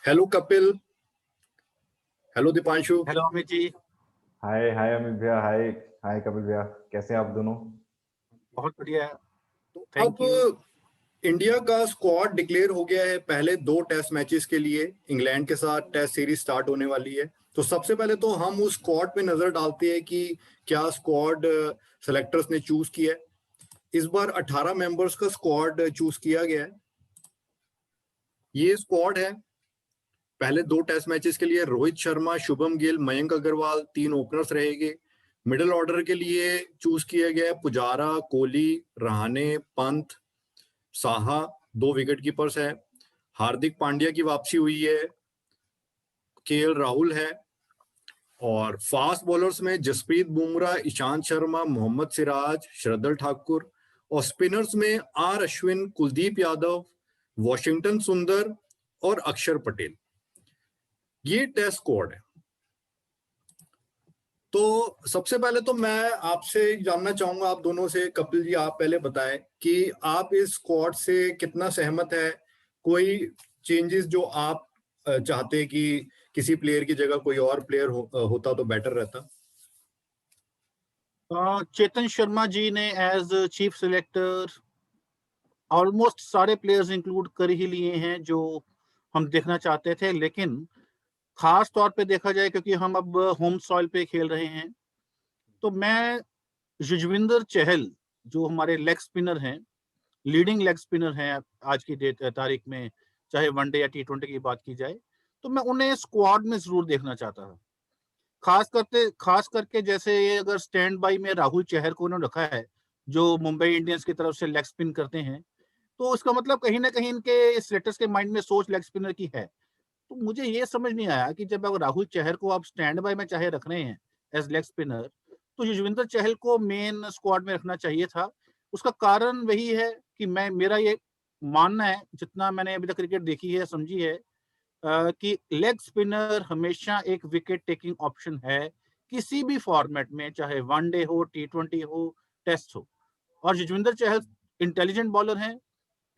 Hello Kapil. Hello Deepanshu. Hello Amit ji. Hi hi Amit भैया, hi हाय कपिल भैया, कैसे हैं आप दोनों? बहुत बढ़िया। तो थैंक यू। अब इंडिया का स्क्वाड डिक्लेयर हो गया है पहले दो टेस्ट मैचेस के लिए। इंग्लैंड के साथ टेस्ट सीरीज स्टार्ट होने वाली है। तो सबसे पहले तो हम उस स्क्वाड पे नजर डालते हैं कि क्या स्क्वाड सेलेक्टर्स ने चूज किया है। इस बार 18 मेंबर्स का स्क्वाड चूज किया गया है। ये स्क्वाड है पहले दो टेस्ट मैचेस के लिए। रोहित शर्मा, शुभम गिल, मयंक अग्रवाल तीन ओपनर्स रहेंगे। मिडिल ऑर्डर के लिए चूज किया गया है पुजारा, कोहली, रहाणे, पंत, साहा दो विकेट कीपर्स है। हार्दिक पांड्या की वापसी हुई है। केएल राहुल है। और फास्ट बॉलर्स में जसप्रीत बुमराह, ईशांत शर्मा, मोहम्मद सिराज, श्रद्धल ठाकुर। और स्पिनर्स में आर अश्विन, कुलदीप यादव, वॉशिंगटन सुंदर और अक्षर पटेल। ये टेस्ट स्क्वाड है। तो सबसे पहले तो मैं आपसे जानना चाहूंगा, आप दोनों से। कपिल जी, आप पहले बताएं कि आप इस स्क्वाड से कितना सहमत है। कोई चेंजेस जो आप चाहते हैं कि किसी प्लेयर की जगह कोई और प्लेयर होता तो बेटर रहता। चेतन शर्मा जी ने एज चीफ सिलेक्टर ऑलमोस्ट सारे प्लेयर्स इंक्लूड कर ही लिए हैं जो हम देखना चाहते थे, लेकिन खास तौर पे देखा जाए क्योंकि हम अब होम सॉइल पे खेल रहे हैं, तो मैं युजवेंद्र चहल जो हमारे लेग स्पिनर हैं, लीडिंग लेग स्पिनर हैं आज की तारीख में, चाहे वनडे या T20 की बात की जाए, तो मैं उन्हें स्क्वाड में जरूर देखना चाहता था। खास करके जैसे ये अगर स्टैंड बाई में राहुल चहर को उन्होंने रखा है जो मुंबई इंडियंस की तरफ से लेग स्पिन करते हैं, तो इसका मतलब कहीं ना कहीं इनके सिलेक्टर्स के माइंड में सोच लेग स्पिनर की है। तो मुझे ये समझ नहीं आया कि जब अगर राहुल चहर को आप स्टैंड बाय में चाहे रख रहे हैं एज लेग स्पिनर, तो युजवेंद्र चहल को मेन स्क्वाड में रखना चाहिए था। उसका कारण वही है कि मेरा ये मानना है, जितना मैंने अभी तक क्रिकेट देखी है, समझी है, कि लेग स्पिनर हमेशा एक विकेट टेकिंग ऑप्शन है किसी भी फॉर्मेट में, चाहे वनडे हो, T20 हो, टेस्ट हो। और युजवेंद्र चहल इंटेलिजेंट बॉलर हैं,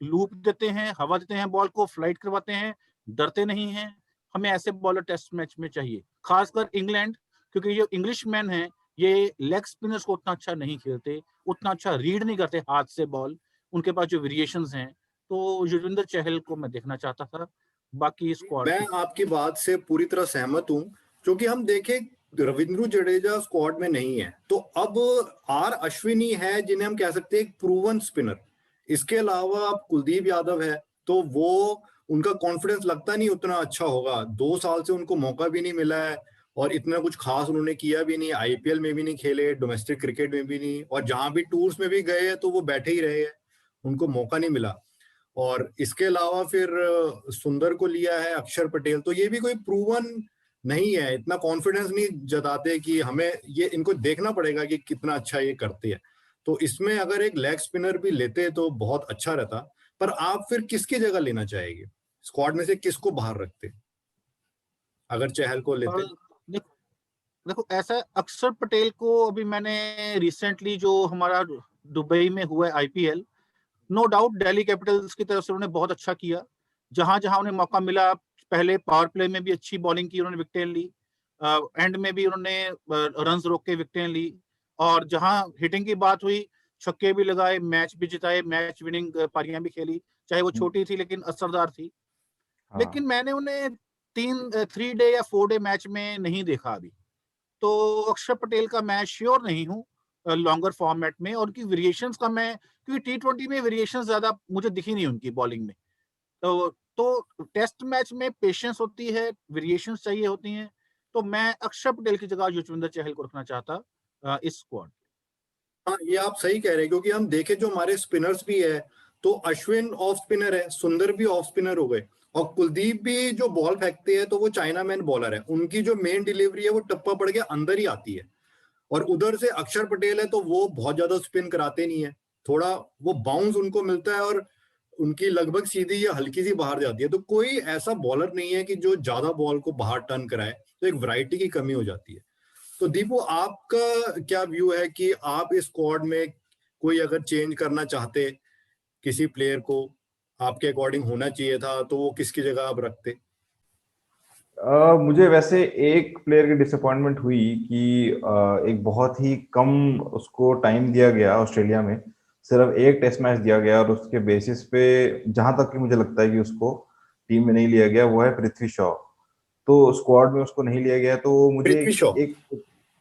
लूप देते हैं, हवा देते हैं, बॉल को फ्लाइट करवाते हैं, डरते नहीं हैं। हमें ऐसे बॉलर टेस्ट मैच में चाहिए, खासकर इंग्लैंड, क्योंकि ये इंग्लिश मैन है, ये लेग स्पिनर्स को उतना अच्छा नहीं खेलते, उतना अच्छा रीड नहीं करते हाथ से बॉल, उनके पास जो वेरिएशंस हैं। तो युजवेंद्र चहल को मैं देखना चाहता था। बाकी स्क्वाड मैं आपकी बात से पूरी तरह सहमत हूं, क्योंकि हम देखें रविंद्र जडेजा स्क्वाड में नहीं है, तो अब आर अश्विनी है जिन्हें हम कह सकते हैं एक प्रूवन स्पिनर। इसके अलावा अब कुलदीप यादव है, तो वो उनका कॉन्फिडेंस लगता नहीं उतना अच्छा होगा। 2 साल से उनको मौका भी नहीं मिला है और इतना कुछ खास उन्होंने किया भी नहीं। आईपीएल में भी नहीं खेले, डोमेस्टिक क्रिकेट में भी नहीं, और जहां भी टूर्स में भी गए हैं तो वो बैठे ही रहे हैं, उनको मौका नहीं मिला। और इसके अलावा फिर सुंदर को लिया है, अक्षर पटेल, तो ये भी कोई प्रूवन नहीं है, इतना कॉन्फिडेंस नहीं जताते कि हमें ये, इनको देखना पड़ेगा कि कितना अच्छा ये करते हैं। तो इसमें अगर एक लेग स्पिनर भी लेते तो बहुत अच्छा रहता। पर आप फिर किसकी जगह लेना चाहेंगे? स्क्वाड में से किसको बाहर रखते अगर चहल को लेते? देखो, देखो ऐसा है, अक्षर पटेल को अभी मैंने रिसेंटली जो हमारा दुबई में हुआ IPL, no doubt Delhi Capitals की तरफ से उन्होंने बहुत अच्छा किया। जहां जहां उन्हें मौका मिला, पहले पावर प्ले में भी अच्छी बॉलिंग की, उन्होंने विकेटें ली, एंड में भी उन्होंने रन्स रोक के विकेटें ली, और जहां हिटिंग की बात हुई, छक्के भी लगाए, मैच भी जिताए, मैच विनिंग पारियां भी खेली, चाहे वो छोटी थी लेकिन असरदार थी। लेकिन हाँ, मैंने उन्हें 3 डे या 4 डे मैच में नहीं देखा अभी। तो अक्षर पटेल का मैं श्योर नहीं हूँ लॉन्गर फॉर्मेट में, और उनकी वेरिएशंस का मैं, क्योंकि T20 में वेरिएशन ज्यादा मुझे दिखी नहीं उनकी बॉलिंग में। तो टेस्ट मैच में पेशेंस होती है, वेरिएशंस चाहिए होती हैं। तो मैं अक्षर पटेल की जगह युजवेंद्र चहल को रखना चाहता इस स्क्वाड। हाँ, ये आप सही कह रहे हैं, क्योंकि हम देखें जो हमारे स्पिनर्स भी है, तो अश्विन ऑफ स्पिनर है, सुंदर भी ऑफ स्पिनर हो गए, और कुलदीप भी जो बॉल फेंकते हैं तो वो चाइना मैन बॉलर है। उनकी जो मेन डिलीवरी है वो टप्पा पड़ के अंदर ही आती है। और उधर से अक्षर पटेल है, तो वो बहुत ज्यादा स्पिन कराते नहीं है, थोड़ा वो बाउंस उनको मिलता है, और उनकी लगभग सीधी या हल्की सी बाहर जाती है। तो कोई ऐसा बॉलर नहीं है कि जो ज्यादा बॉल को बाहर टर्न कराए, तो एक वैरायटी की कमी हो जाती है। तो दीपू, आपका क्या व्यू है कि आप इस स्क्वाड में कोई अगर चेंज करना चाहते, किसी प्लेयर को आपके अकॉर्डिंग होना चाहिए था, तो वो किसकी जगह आप रखते? मुझे वैसे एक प्लेयर की डिसअपॉइंटमेंट हुई कि एक बहुत ही कम उसको टाइम दिया गया ऑस्ट्रेलिया में, सिर्फ एक टेस्ट मैच दिया गया और उसके बेसिस पे जहां तक कि मुझे लगता है कि उसको टीम में नहीं लिया गया, वो है पृथ्वी शॉ। तो स्क्वाड में उसको नहीं लिया गया, तो मुझे पृथ्वी शॉ। एक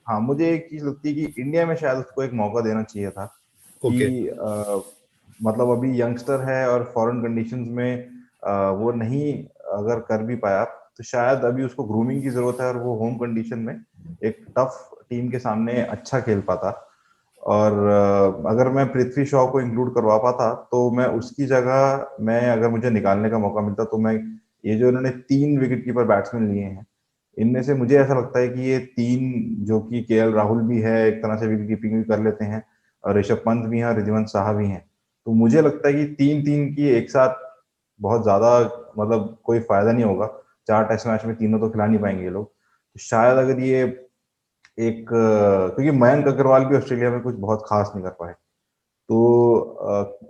हाँ, मुझे एक चीज लगती है कि इंडिया में शायद उसको एक मौका देना चाहिए था ओके। कि मतलब अभी यंगस्टर है और फॉरेन कंडीशंस में वो नहीं अगर कर भी पाया, तो शायद अभी उसको ग्रूमिंग की जरूरत है और वो होम कंडीशन में एक टफ टीम के सामने अच्छा खेल पाता। और अगर मैं पृथ्वी शॉ को इंक्लूड करवा पाता तो मैं उसकी जगह, मैं अगर मुझे निकालने का मौका मिलता तो मैं ये जो इन्होंने 3 विकेट कीपर बैट्समैन लिए हैं, इनमें से मुझे ऐसा लगता है कि ये 3 जो कि केएल राहुल भी है, एक तरह से विकेट कीपिंग भी कर लेते हैं, और ऋषभ पंत भी हैं और रिजवान साहा भी हैं, तो मुझे लगता है कि 3-3 की एक साथ बहुत ज्यादा मतलब कोई फायदा नहीं होगा। 4 टेस्ट मैच में तीनों तो खिला नहीं पाएंगे ये लोग, तो शायद अगर ये एक क्योंकि मयंक अग्रवाल भी ऑस्ट्रेलिया में कुछ बहुत खास नहीं कर पाए, तो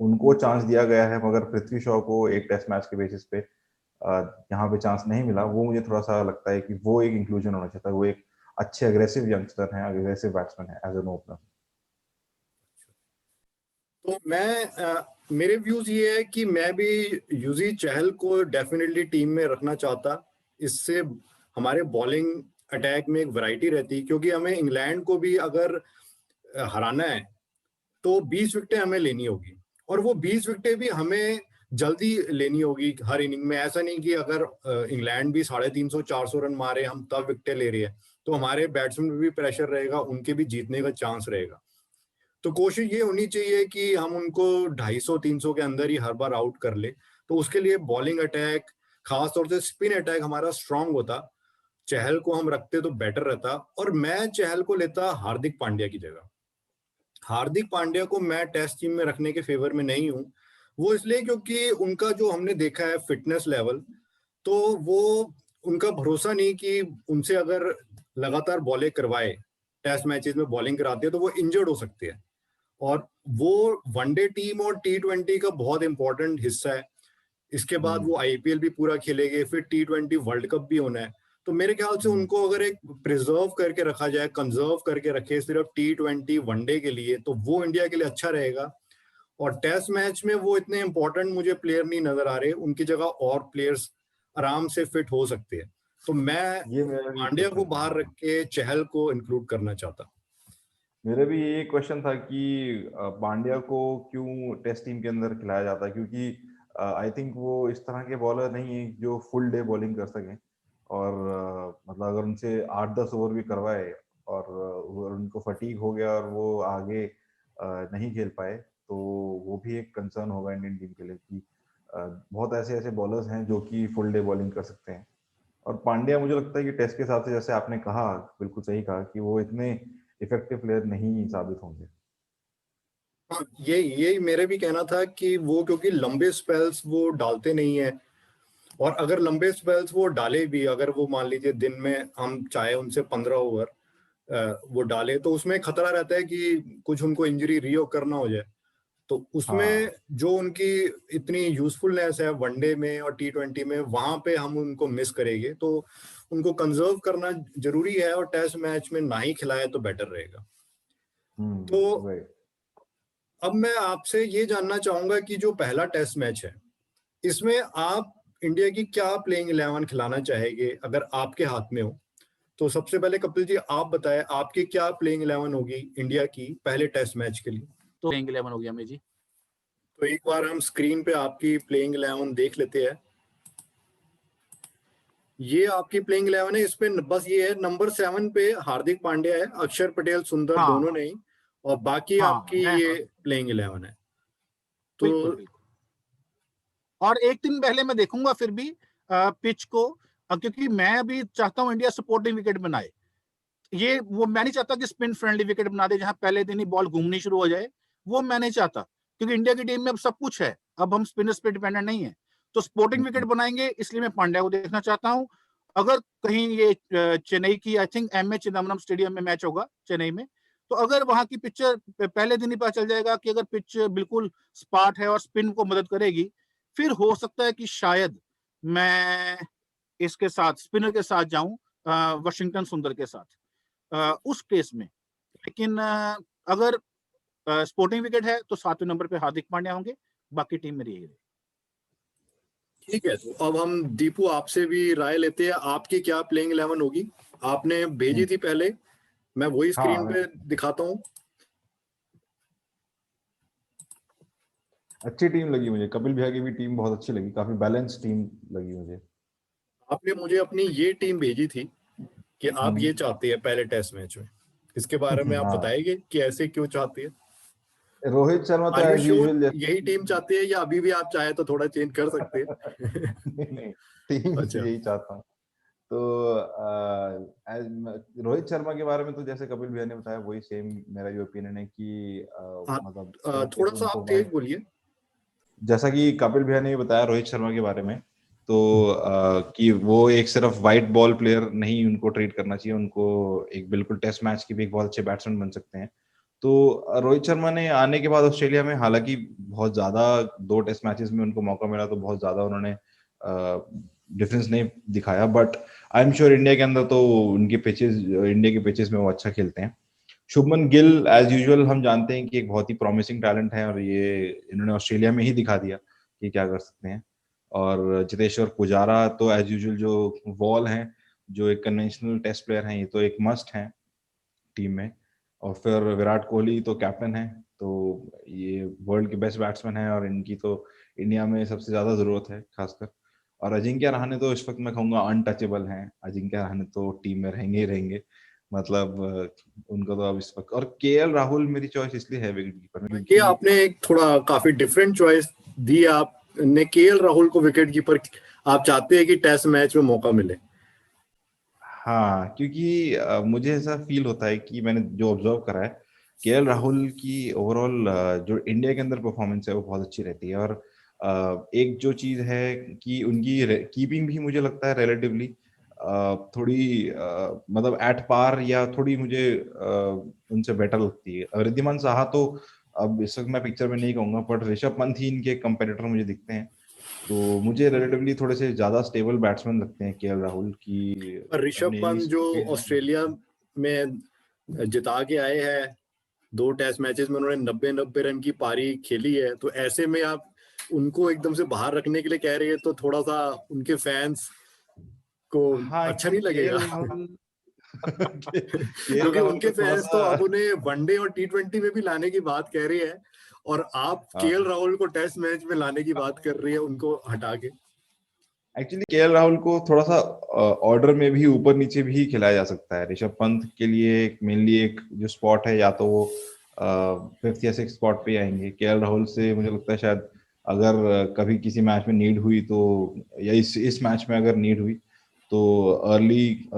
उनको चांस दिया गया है, मगर पृथ्वी शॉ को एक टेस्ट मैच के बेसिस पे यहाँ पे चांस नहीं मिला। वो मुझे थोड़ा सा लगता है कि वो एक इंक्लूजन होना चाहिए था। वो एक अच्छे अग्रेसिव यंगस्टर हैं, अग्रेसिव बैट्समैन है एज एन ओपनर। तो मेरे व्यूज ये है कि मैं भी यूजी चहल को डेफिनेटली टीम में रखना चाहता। इससे हमारे बॉलिंग अटैक में एक वैरायटी रहती, क्योंकि हमें इंग्लैंड को भी अगर हराना है तो 20 विकेटें हमें लेनी होगी, और वो 20 विकेटें भी हमें जल्दी लेनी होगी हर इनिंग में। ऐसा नहीं कि अगर इंग्लैंड भी 350-400 रन मारे, हम तब विकेटें ले रही है, तो हमारे बैट्समैन पे भी प्रेशर रहेगा, उनके भी जीतने का चांस रहेगा। तो कोशिश ये होनी चाहिए कि हम उनको 250-300 के अंदर ही हर बार आउट कर ले। तो उसके लिए बॉलिंग अटैक, खासतौर से स्पिन अटैक हमारा स्ट्रांग होता, चहल को हम रखते तो बेटर रहता। और मैं चहल को लेता हार्दिक पांड्या की जगह। हार्दिक पांड्या को मैं टेस्ट टीम में रखने के फेवर में नहीं हूं। वो इसलिए क्योंकि उनका जो हमने देखा है फिटनेस लेवल, तो वो उनका भरोसा नहीं कि उनसे अगर लगातार बॉलिंग करवाए, टेस्ट मैचेस में बॉलिंग कराते हैं, तो वो इंजर्ड हो सकते हैं। और वो वनडे टीम और T20 का बहुत इंपॉर्टेंट हिस्सा है। इसके बाद वो आईपीएल भी पूरा खेलेंगे, फिर T20 वर्ल्ड कप भी होना है। तो मेरे ख्याल से उनको अगर एक प्रिजर्व करके रखा जाए, कंजर्व करके रखे सिर्फ T20 वनडे के लिए, तो वो इंडिया के लिए अच्छा रहेगा। और टेस्ट मैच में वो इतने इंपॉर्टेंट मुझे प्लेयर नहीं नजर आ रहे, उनकी जगह और प्लेयर्स आराम से फिट हो सकते हैं। तो मैं ये मेरा भी पांड्या को क्वेश्चन था। बाहर रख के चहल को इंक्लूड करना चाहता। मेरा भी ये क्वेश्चन था कि पांड्या को क्यों टेस्ट टीम के अंदर खिलाया जाता है, क्योंकि आई थिंक वो इस तरह के बॉलर नहीं है जो फुल डे बॉलिंग कर सकें। और मतलब अगर उनसे 8-10 ओवर भी करवाए और उनको फटीग हो गया और वो आगे नहीं खेल पाए, तो वो भी एक कंसर्न होगा इंडियन टीम के लिए कि बहुत ऐसे ऐसे बॉलर्स हैं जो कि फुल डे बॉलिंग कर सकते हैं। और पांड्या मुझे लगता है कि टेस्ट के हिसाब से, जैसे आपने कहा, बिल्कुल सही कहा, कि वो इतने इफेक्टिव प्लेयर नहीं साबित होंगे। हाँ, ये मेरे भी कहना था कि वो क्योंकि लंबे स्पेल्स वो डालते नहीं है। और अगर लंबे स्पेल्स वो डाले भी, अगर वो मान लीजिए दिन में हम चाहे उनसे 15 ओवर वो डाले, तो उसमें खतरा रहता है कि कुछ उनको इंजरी रीओ करना हो जाए। तो उसमें हाँ। जो उनकी इतनी यूजफुलनेस है वनडे में और T20 में, वहां पे हम उनको मिस करेंगे। तो उनको कंजर्व करना जरूरी है, और टेस्ट मैच में ना ही खिलाए तो बेटर रहेगा। तो राइट। अब मैं आपसे ये जानना चाहूंगा कि जो पहला टेस्ट मैच है, इसमें आप इंडिया की क्या प्लेइंग 11 खिलाना चाहेंगे अगर आपके हाथ में हो? तो सबसे पहले कपिल जी आप बताएं, आपकी क्या प्लेइंग 11 होगी इंडिया की पहले टेस्ट मैच के लिए? तो प्लेइंग 11 हो गया मेरी जी। तो एक बार हम स्क्रीन पे आपकी प्लेइंग 11 देख लेते हैं। ये आपकी प्लेइंग 11 है। इस पे बस ये है, नंबर 7 पे हार्दिक पांड्या है, अक्षर पटेल, सुंदर हाँ दोनों नहीं, और बाकी हाँ, आपकी मैं ये प्लेइंग 11 है। तो बिल्कुल बिल्कुल। और एक दिन पहले मैं देखूंगा फिर भी पिच को, क्योंकि मैं अभी चाहता हूं इंडिया सपोर्टिंग विकेट बनाए। ये वो मैं नहीं चाहता कि स्पिन फ्रेंडली विकेट बना दे जहां पहले दिन ही बॉल घूमनी शुरू हो जाए। वो मैं नहीं चाहता, क्योंकि इंडिया की टीम में अब सब कुछ है, अब हम स्पिनर्स पे डिपेंडेंट नहीं है। तो स्पोर्टिंग विकेट बनाएंगे, इसलिए मैं पांड्या को देखना चाहता हूं। अगर कहीं ये चेन्नई की, I think M A Chidambaram stadium में मैच होगा चेन्नई में, तो अगर वहां की पिक्चर पहले दिन ही पता चल जाएगा कि अगर पिच बिल्कुल स्पार्ट है और स्पिन को मदद करेगी, फिर हो सकता है कि शायद मैं इसके साथ स्पिनर के साथ जाऊं वॉशिंगटन सुंदर के साथ उस केस में। लेकिन अगर स्पोर्टिंग विकेट है तो 7वें नंबर पे हार्दिक पांड्या होंगे, बाकी टीम मेरी यही है। ठीक है, तो अब हम दीपू आपसे भी राय लेते हैं, आपकी क्या प्लेइंग 11 होगी? आपने भेजी थी पहले, मैं वही स्क्रीन हाँ, पे दिखाता हूँ। अच्छी टीम लगी मुझे, कपिल भैया की भी टीम बहुत अच्छी लगी, काफी बैलेंस टीम लगी मुझे। आपने मुझे अपनी ये टीम भेजी थी कि आप ये चाहते हैं पहले टेस्ट मैच में, इसके बारे में आप हाँ, बताएंगे कि ऐसे क्यों चाहते हैं? रोहित शर्मा तो are you as sure usual यही टीम चाहते हैं या अभी भी आप चाहे तो थोड़ा चेंज कर सकते हैं? नहीं, टीम अच्छा, यही चाहता हूँ। तो रोहित शर्मा के बारे में तो जैसे कपिल भैया ने बताया वही सेम मेरा भी ओपिनियन है कि आप मतलब टेस्ट थोड़ा में सा उनको आप तेज वाइड, बोलिए। जैसा कि कपिल भैया ने बताया रोहित शर्मा के बारे में, तो कि वो एक सिर्फ वाइट बॉल प्लेयर नहीं उनको ट्रीट करना चाहिए, उनको एक बिल्कुल टेस्ट मैच के भी एक बहुत अच्छे बैट्समैन बन सकते हैं। तो रोहित शर्मा ने आने के बाद ऑस्ट्रेलिया में हालांकि बहुत ज्यादा 2 टेस्ट मैचेस में उनको मौका मिला, तो बहुत ज्यादा उन्होंने डिफरेंस नहीं दिखाया, but I am sure India के अंदर तो उनके पिचेस, इंडिया के पिचेस में वो अच्छा खेलते हैं। शुभमन गिल एज यूजुअल हम जानते हैं कि एक बहुत ही प्रॉमिसिंग टैलेंट है, और ये इन्होंने ऑस्ट्रेलिया में ही दिखा दिया कि क्या कर सकते हैं। और चेतेश्वर पुजारा तो एज यूजुअल जो वॉल हैं, जो एक कन्वेंशनल टेस्ट प्लेयर हैं, ये तो एक मस्ट हैं टीम में। और फिर विराट कोहली तो कैप्टन है, तो ये वर्ल्ड के बेस्ट बैट्समैन है, और इनकी तो इंडिया में सबसे ज्यादा जरूरत है खासकर। और अजिंक्य रहाणे तो इस वक्त मैं कहूंगा अनटचेबल हैं, अजिंक्य रहाणे तो टीम में रहेंगे ही रहेंगे, मतलब उनका तो अब इस वक्त। और केएल राहुल मेरी चॉइस इसलिए है विकेट कीपर में ये क्योंकि आपने एक थोड़ा काफी डिफरेंट चॉइस दी, आपने केएल राहुल को विकेट कीपर आप चाहते हैं कि टेस्ट मैच में मौका मिले। हाँ, क्योंकि मुझे ऐसा फील होता है कि मैंने जो ऑब्जर्व करा है, केएल राहुल की ओवरऑल जो इंडिया के अंदर परफॉर्मेंस है वो बहुत अच्छी रहती है। और एक जो चीज है कि उनकी कीपिंग भी मुझे लगता है रिलेटिवली थोड़ी मतलब एट पार, या थोड़ी मुझे उनसे बेटर लगती है। रिद्धिमान साहा तो अब इस वक्त मैं पिक्चर में नहीं कहूंगा, बट ऋषभ पंत ही इनके कंपेटिटर मुझे दिखते हैं। तो मुझे रिलेटिवली थोड़े से ज्यादा स्टेबल बैट्समैन लगते हैं केएल राहुल की पर ऋषभ अपनी पंत जो इनिंग्स। ऑस्ट्रेलिया में जिता के आए हैं, 2 टेस्ट मैचेस में उन्होंने 90 रन की पारी खेली है, तो ऐसे में आप उनको एकदम से बाहर रखने के लिए कह रहे हैं, तो थोड़ा सा उनके फैंस को हाँ, अच्छा एक्चुअली नहीं लगेगा। केएल राहुल केएल क्योंकि राहुल उनके को थोड़ा फैंस तो सा अब उन्हें वनडे और T20 में भी लाने की बात कह रहे हैं, और आप केएल राहुल को टेस्ट मैच में लाने की बात कर रही है उनको हटा के। एक्चुअली केएल राहुल को थोड़ा सा ऑर्डर में भी ऊपर नीचे भी खिलाया जा सकता है। ऋषभ पंत के लिए मेनली एक जो स्पॉट है, या तो वो 5th या 6th स्पॉट पे आएंगे। केएल राहुल से मुझे लगता है शायद अगर कभी किसी मैच में नीड हुई तो, या इस मैच में अगर नीड हुई तो अर्ली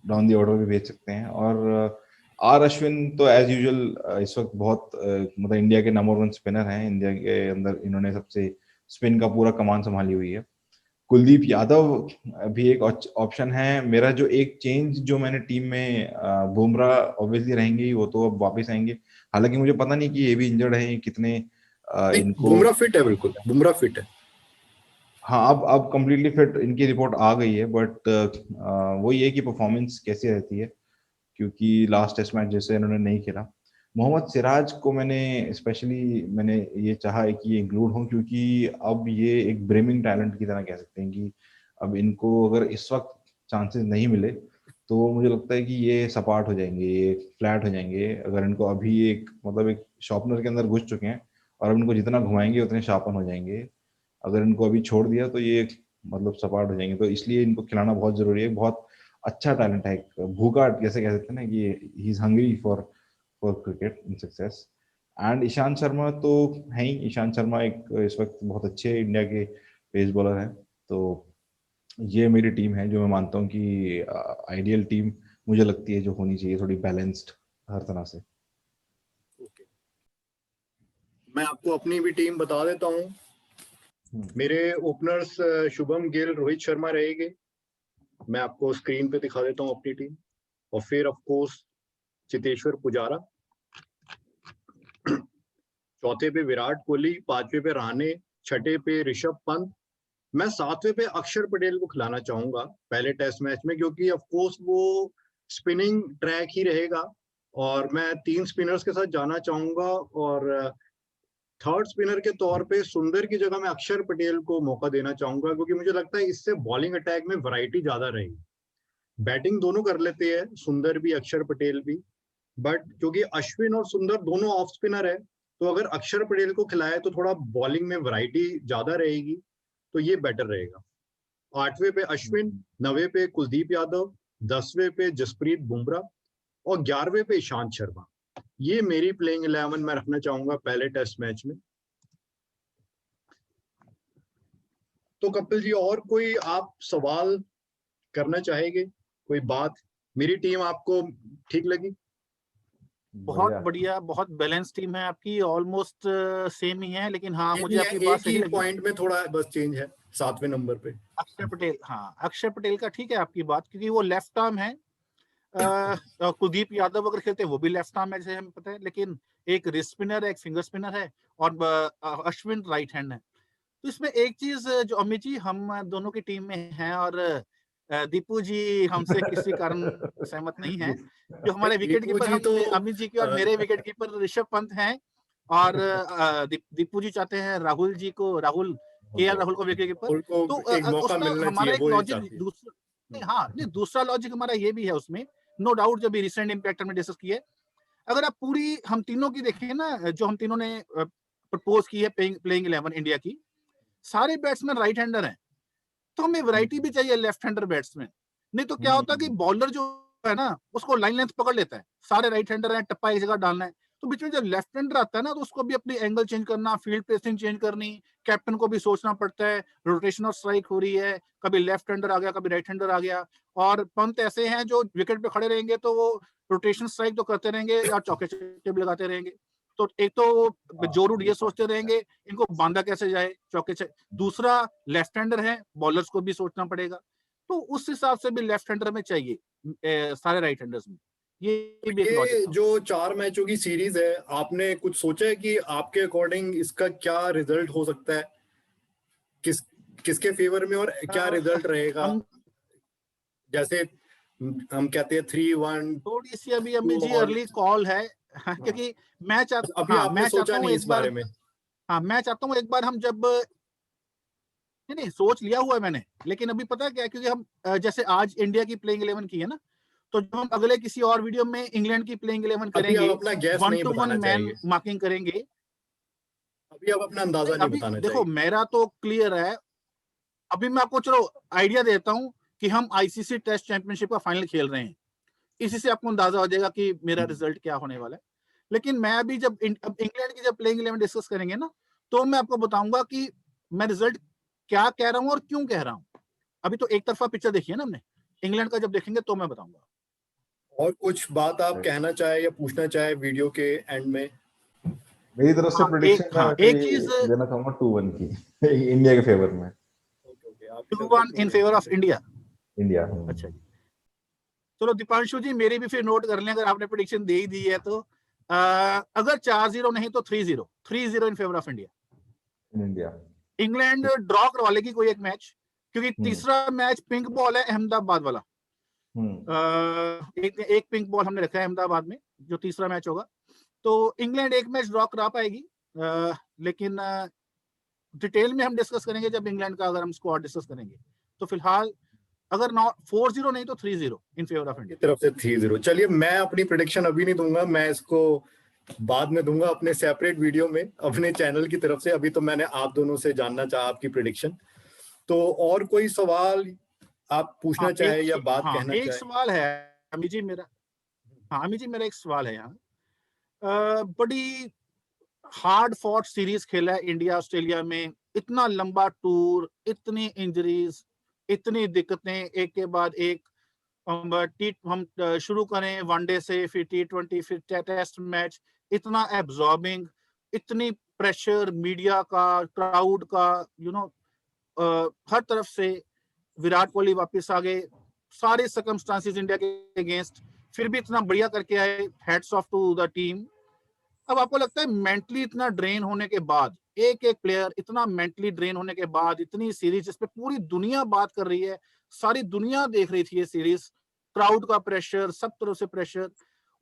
डाउन दी ऑर्डर भी भेज सकते हैं। और आर अश्विन तो एज यूजुअल इस वक्त बहुत मतलब इंडिया के नंबर 1 स्पिनर हैं। इंडिया के अंदर इन्होंने सबसे स्पिन का पूरा कमान संभाली हुई है। कुलदीप यादव भी एक ऑप्शन है मेरा। जो एक चेंज जो मैंने टीम में, बुमराह ऑब्वियसली रहेंगे ही, वो तो अब वापस आएंगे। हालांकि मुझे पता नहीं कि ये भी इंजर्ड है, कितने नहीं, इनको। बुमराह फिट है, बिल्कुल बुमराह फिट है। हाँ, अब कंप्लीटली फिट इनकी रिपोर्ट आ गई है, बट वही है कि परफॉर्मेंस कैसी रहती है, क्योंकि लास्ट टेस्ट मैच जैसे इन्होंने नहीं खेला। मोहम्मद सिराज को मैंने ये चाहा है कि ये इंक्लूड हो, क्योंकि अब ये एक ब्रेमिंग टैलेंट की तरह कह सकते हैं कि अब इनको अगर इस वक्त चांसेस नहीं मिले तो मुझे लगता है कि ये सपाट हो जाएंगे, ये फ्लैट हो जाएंगे। अगर इनको अभी एक मतलब एक शॉर्पनर के अंदर घुस चुके हैं, और अब इनको जितना घुमाएंगे उतने शार्पन हो जाएंगे। अगर इनको अभी छोड़ दिया तो ये मतलब सपाट हो जाएंगे। तो इसलिए इनको खिलाना बहुत जरूरी है। बहुत अच्छा टैलेंट है, एक भूखा जैसे कह सकते हैं ना, कि he is hungry for cricket in success. And Ishant Sharma तो है ही। ईशांत शर्मा एक इस वक्त बहुत अच्छे इंडिया के पेस बॉलर हैं। तो ये मेरी टीम है जो मैं मानता हूँ कि आइडियल टीम मुझे लगती है जो होनी चाहिए, थोड़ी बैलेंस्ड हर तरह से। ओके, मैं आपको अपनी भी टीम बता देता हूँ। मेरे ओपनर्स शुभम गिल, रोहित शर्मा रहेंगे। मैं आपको स्क्रीन पे दिखा देता हूँ अपनी टीम। और फिर ऑफ कोर्स चेतेश्वर पुजारा, चौथे पे विराट कोहली, 5वें पे रहाणे, 6ठे पे ऋषभ पंत, मैं 7वें पे अक्षर पटेल को खिलाना चाहूंगा पहले टेस्ट मैच में, क्योंकि ऑफ कोर्स वो स्पिनिंग ट्रैक ही रहेगा और मैं 3 स्पिनर्स के साथ जाना चाहूंगा और थर्ड स्पिनर के तौर पे सुंदर की जगह मैं अक्षर पटेल को मौका देना चाहूंगा, क्योंकि मुझे लगता है इससे बॉलिंग अटैक में वैरायटी ज्यादा रहेगी। बैटिंग दोनों कर लेते हैं, सुंदर भी अक्षर पटेल भी, बट क्योंकि अश्विन और सुंदर दोनों ऑफ स्पिनर है, तो अगर अक्षर पटेल को खिलाए तो थोड़ा बॉलिंग में वैरायटी ज्यादा रहेगी, तो ये बेटर रहेगा। 8वें पे अश्विन, 9वें पे कुलदीप यादव, 10वें पे जसप्रीत बुमराह और 11वें पे ईशांत शर्मा। ये मेरी प्लेइंग 11 मैं रखना चाहूंगा पहले टेस्ट मैच में। तो कपिल जी, और कोई आप सवाल करना चाहेंगे? कोई बात? मेरी टीम आपको ठीक लगी? बहुत बढ़िया, बहुत बैलेंस टीम है आपकी, ऑलमोस्ट सेम ही है, लेकिन हाँ मुझे आपकी बात सही लगी। पॉइंट में थोड़ा बस चेंज है 7वें नंबर पे। अक्षर पटेल, हाँ अक्षर पटेल का ठीक है आपकी बात, क्योंकि वो लेफ्ट आर्म है। कुलदीप यादव अगर खेलते हैं वो भी लेफ्ट आर्म है जैसे हमें पता है, लेकिन एक रिस्ट स्पिनर है, एक फिंगर स्पिनर है, और अश्विन राइट हैंड है। तो इसमें एक चीज जो अमित जी, हम दोनों की टीम में हैं और दीपू जी हमसे किसी कारण सहमत नहीं है। जो हमारे विकेट कीपर, हम तो अमित जी की और मेरे विकेट कीपर ऋषभ पंत हैं, और दीपू जी चाहते हैं राहुल KL राहुल को विकेट कीपर। तो एक मौका मिलना हमारा चाहिए, एक वो ही लॉजिक चाहती है। दूसरा, हाँ नहीं, दूसरा लॉजिक हमारा ये भी है उसमें, नो डाउट, जब रिसेंट इम्पैक्ट हमने डिस्कस किए, अगर आप पूरी हम तीनों की देखें ना, जो हम तीनों ने प्रपोज की है प्लेइंग 11 इंडिया की, सारे बैट्समैन राइट हैंडर हैं, तो हमें वैरायटी भी चाहिए लेफ्ट हैंडर बैट्समैन। नहीं तो क्या होता है कि बॉलर जो है ना, उसको लाइन लेंथ पकड़ लेता है, सारे राइट हैंडर हैं, टप्पा एक जगह डालना है, तो बीच में जब लेफ्ट हैंडर आता है ना, तो उसको भी अपनी एंगल चेंज करना, फील्ड प्लेसिंग चेंज करनी, कैप्टन को भी सोचना पड़ता है, रोटेशन और स्ट्राइक हो रही है, कभी लेफ्ट हैंडर आ गया, कभी राइट हैंडर आ गया, और पंत ऐसे हैं जो विकेट पे खड़े रहेंगे तो वो रोटेशन स्ट्राइक तो करते रहेंगे या चौके छक्के भी लगाते रहेंगे। तो एक तो जो रूट ये सोचते रहेंगे इनको बांधा कैसे जाए चौके से, दूसरा लेफ्ट हैंडर है, बॉलर्स को भी सोचना पड़ेगा, तो उस हिसाब से भी लेफ्ट हैंडर में चाहिए सारे राइट हैंडर्स में। ये भी एक लॉजिक था। जो 4 मैचों की सीरीज है, आपने कुछ सोचा है कि आपके अकॉर्डिंग इसका क्या रिजल्ट हो सकता है, किसके फेवर में, और क्या रिजल्ट रहेगा? जैसे हम कहते हैं 3-1, थोड़ी सी अभी अमित जी अर्ली कॉल है, क्योंकि मैं अभी आपने सोचा नहीं इस बारे में? हाँ मैं चाहता हूँ एक बार हम जब, नहीं सोच लिया हुआ है मैंने, लेकिन अभी पता है क्या, क्योंकि हम जैसे आज इंडिया की प्लेइंग 11 की है ना, तो जब हम अगले किसी और वीडियो में इंग्लैंड की प्लेइंग 11 करेंगे, अपना गैस नहीं 1-to-1 मैन मार्किंग करेंगे। अभी आप अपना अंदाजा नहीं बताना चाहिए। देखो मेरा तो क्लियर है, अभी मैं आपको चलो आइडिया देता हूं कि हम आईसीसी टेस्ट चैंपियनशिप का फाइनल खेल रहे हैं, इसी से आपको अंदाजा हो जाएगा कि मेरा रिजल्ट क्या होने वाला है। लेकिन मैं अभी जब इंग्लैंड की जब प्लेइंग 11 डिस्कस करेंगे ना, तो मैं आपको बताऊंगा कि मैं रिजल्ट क्या कह रहा हूं और क्यों कह रहा हूं। अभी तो एक तरफा पिक्चर देखी है ना हमने, इंग्लैंड का जब देखेंगे तो मैं बताऊंगा। और कुछ बात आप कहना चाहे या पूछना चाहे वीडियो के एंड में? मेरी तरफ से प्रेडिक्शन एक चीज देना चाहूंगा 2-1 की इंडिया के फेवर में। 2-1 इन फेवर ऑफ इंडिया। अच्छा जी, चलो दीपांशु जी मेरी भी फिर नोट कर लें, अगर आपने प्रेडिक्शन दे ही दी है तो अगर 4-0 नहीं तो 3-0 in favour of India. England draw करवा लेगी कोई एक मैच, क्योंकि तीसरा मैच पिंक बॉल है अहमदाबाद वाला, एक पिंक बॉल हमने रखा है अहमदाबाद में, जो तीसरा मैच होगा, तो इंग्लैंड एक मैच ड्रॉ करा पाएगी। लेकिन डिटेल में हम डिस्कस करेंगे जब इंग्लैंड का अगर हम स्क्वाड डिस्कस करेंगे। तो फिलहाल अगर 4-0 नहीं तो 3-0 इन फेवर ऑफ इंडिया की तरफ से 3-0। चलिए, मैं अपनी प्रेडिक्शन अभी नहीं दूंगा, मैं इसको बाद में दूंगा अपने सेपरेट वीडियो में अपने चैनल की तरफ से। अभी तो मैंने आप दोनों से जानना चाहा आपकी प्रेडिक्शन। तो और कोई सवाल आप पूछना चाहे या बात कहना चाहे? एक सवाल है अमित जी मेरा, अमित जी मेरा एक सवाल है यहाँ, बड़ी हार्ड फॉट सीरीज खेला है इंडिया ऑस्ट्रेलिया में, इतना लंबा टूर, इतनी इंजरीज, इतनी दिक्कतें एक के बाद एक, हम शुरू करें वनडे से, फिर T20, फिर टेस्ट मैच, इतना एब्जॉर्बिंग, इतनी प्रेशर मीडिया का, क्राउड का, हर तरफ से, विराट कोहली वापस आ गए, सारे सर्कमस्टांसेस इंडिया के अगेंस्ट, फिर भी इतना बढ़िया करके आए, hats off to the team. अब आपको लगता है मेंटली इतना ड्रेन होने के बाद एक एक प्लेयर इतना मेंटली ड्रेन होने के बाद इतनी सीरीज जिसपे पूरी दुनिया बात कर रही है, सारी दुनिया देख रही थी ये सीरीज, क्राउड का प्रेशर, सब तरफ से प्रेशर,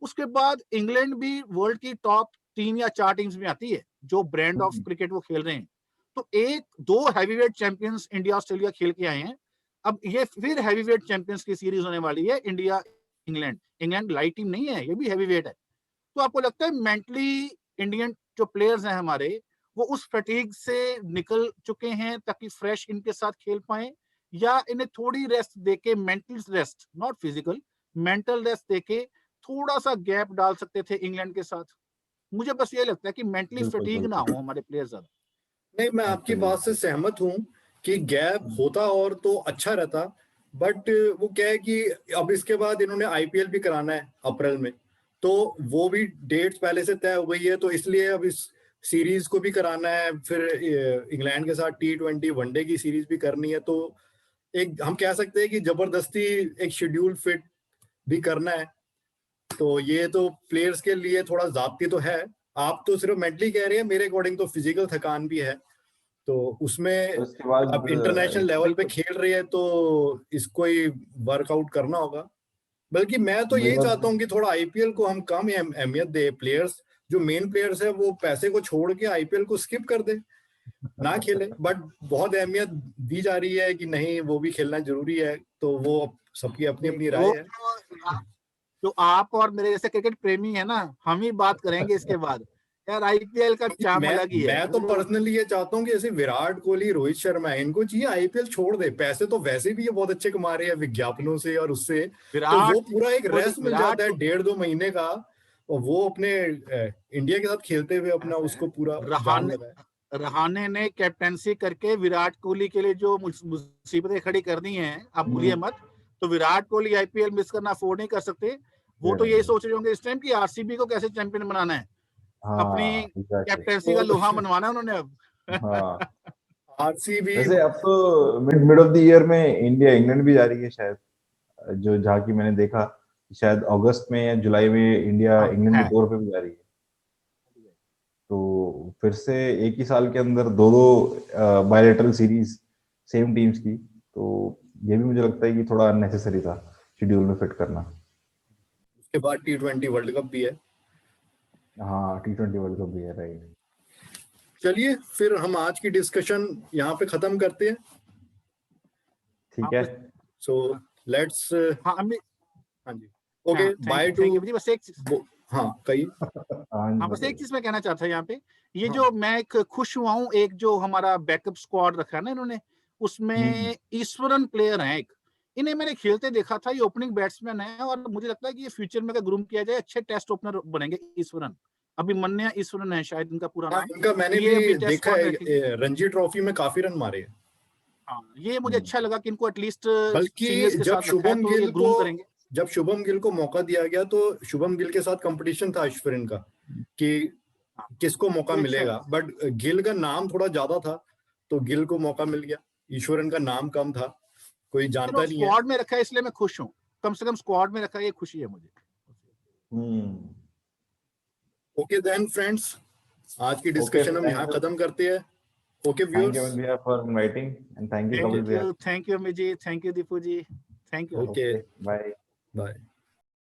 उसके बाद इंग्लैंड भी वर्ल्ड की टॉप 3 या 4 टीम्स में आती है जो ब्रांड ऑफ क्रिकेट वो खेल रहे हैं। तो एक दो हैवीवेट चैंपियंस इंडिया ऑस्ट्रेलिया खेल के आए हैं, अब ये फिर हैवीवेट चैंपियंस की सीरीज होने वाली है, India England. England light team नहीं है, ये भी हैवीवेट है। तो आपको लगता है मेंटली इंडियन जो प्लेयर्स हैं हमारे, वो उस फटीग से निकल चुके हैं ताकि फ्रेश इनके साथ खेल पाए, या इन्हें थोड़ी रेस्ट देके, mental rest not physical, mental rest देके थोड़ा सा गैप डाल सकते थे इंग्लैंड के साथ? मुझे बस ये लगता है कि मेंटली फटीग ना हो हमारे प्लेयर्स ज्यादा। नहीं, मैं आपकी बात से सहमत हूँ कि गैप होता और तो अच्छा रहता, बट वो क्या है कि अब इसके बाद इन्होंने आईपीएल भी कराना है अप्रैल में, तो वो भी डेट्स पहले से तय हो गई है, तो इसलिए अब इस सीरीज को भी कराना है, फिर इंग्लैंड के साथ T20 वनडे की सीरीज भी करनी है, तो एक हम कह सकते हैं कि जबरदस्ती एक शेड्यूल फिट भी करना है। तो ये तो प्लेयर्स के लिए थोड़ा जाब्ती तो है। आप तो सिर्फ मेंटली कह रहे हैं, मेरे अकॉर्डिंग तो फिजिकल थकान भी है, तो उसमें उसके बाद आप इंटरनेशनल लेवल पे खेल रहे हैं तो इसको ही वर्कआउट करना होगा। बल्कि मैं तो यही चाहता हूँ कि थोड़ा आईपीएल को हम कम अहमियत दे, प्लेयर्स जो मेन प्लेयर्स है वो पैसे को छोड़ के आईपीएल को स्किप कर दे, ना खेले, बट बहुत अहमियत दी जा रही है कि नहीं वो भी खेलना जरूरी है, तो वो सबकी अपनी अपनी राय है। तो आप और मेरे जैसे क्रिकेट प्रेमी है ना, हम ही बात करेंगे इसके बाद, यार आईपीएल का चार्म अलग ही है। मैं तो पर्सनली ये चाहता हूँ कि जैसे विराट कोहली, रोहित शर्मा, इनको चाहिए आईपीएल छोड़ दे, पैसे तो वैसे भी ये बहुत अच्छे कमा रहे हैं विज्ञापनों से और उससे, तो वो पूरा एक रेस्ट मिल जाता है 1.5-2 महीने का, और वो अपने इंडिया के साथ खेलते हुए अपना उसको पूरा जान लगाए। रहाणे ने कैप्टेंसी करके विराट कोहली के लिए जो मुसीबतें खड़ी कर दी हैं, आप भूलिए मत, तो विराट कोहली आईपीएल मिस करना अफोर्ड नहीं कर सकते। वो तो यही सोच रहे होंगे इस टाइम कि आरसीबी को कैसे चैंपियन बनाना है, अपनी कैप्टेंसी का लोहा मनवाना है उन्होंने अब। आरसीबी वैसे अब तो मिड ऑफ द ईयर में इंडिया इंग्लैंड भी जा रही है शायद, जो जहाँ की मैंने देखा शायद अगस्त में या जुलाई में इंडिया इंग्लैंड के दौर पे भी जा रही है। तो फिर से एक ही साल के अंदर दो बायलैटरल सीरीज सेम टीम्स की, तो ये भी मुझे लगता है कि थोड़ा अननेसेसरी था शेड्यूल में फिट करना। उसके बाद T20 वर्ल्ड कप भी है। हाँ, T20 वर्ल्ड कप भी है, राइट। चलिए फिर हम आज की डिस्कशन यहाँ पे खत्म करते हैं, ठीक है। सो लेट्स हाँ जी, ओके, बाय टू। बस एक चीज, हाँ कही, हाँ बस एक चीज मैं कहना चाहता था यहाँ पे, ये जो मैं एक खुश हुआ हूँ, एक जो हमारा बैकअप स्क्वाड रखा है ना इन्होंने, उसमें ईश्वरन प्लेयर है एक, इन्हें मैंने खेलते देखा था, ये ओपनिंग बैट्समैन है, और मुझे लगता है कि ये फ्यूचर में अगर ग्रूम किया जाए अच्छे टेस्ट ओपनर बनेंगे ईश्वरन। अभिमन्यु ईश्वरन है शायद इनका पूरा नाम। इनका मैंने भी देखा है, रणजी ट्रॉफी में काफी रन मारे हैं। हाँ, ये मुझे अच्छा लगा कि इनको एटलीस्ट बल्कि जब शुभम गिल को मौका दिया गया तो शुभम गिल के साथ कंपटीशन था ईश्वरन का कि किसको मौका मिलेगा, बट गिल का नाम थोड़ा ज्यादा था तो गिल को मौका मिल गया, ईश्वरन का नाम कम था, कोई जानता नहीं है। स्क्वाड में रखा है इसलिए मैं खुश हूँ, कम से कम स्क्वाड में रखा है, ये खुशी है मुझे। ओके देन फ्रेंड्स, आज की डिस्कशन हम यहाँ खत्म करते हैं। Okay viewers, thank you for inviting and thank you thank you Amit ji, thank you Deepu ji, thank you. Okay bye bye.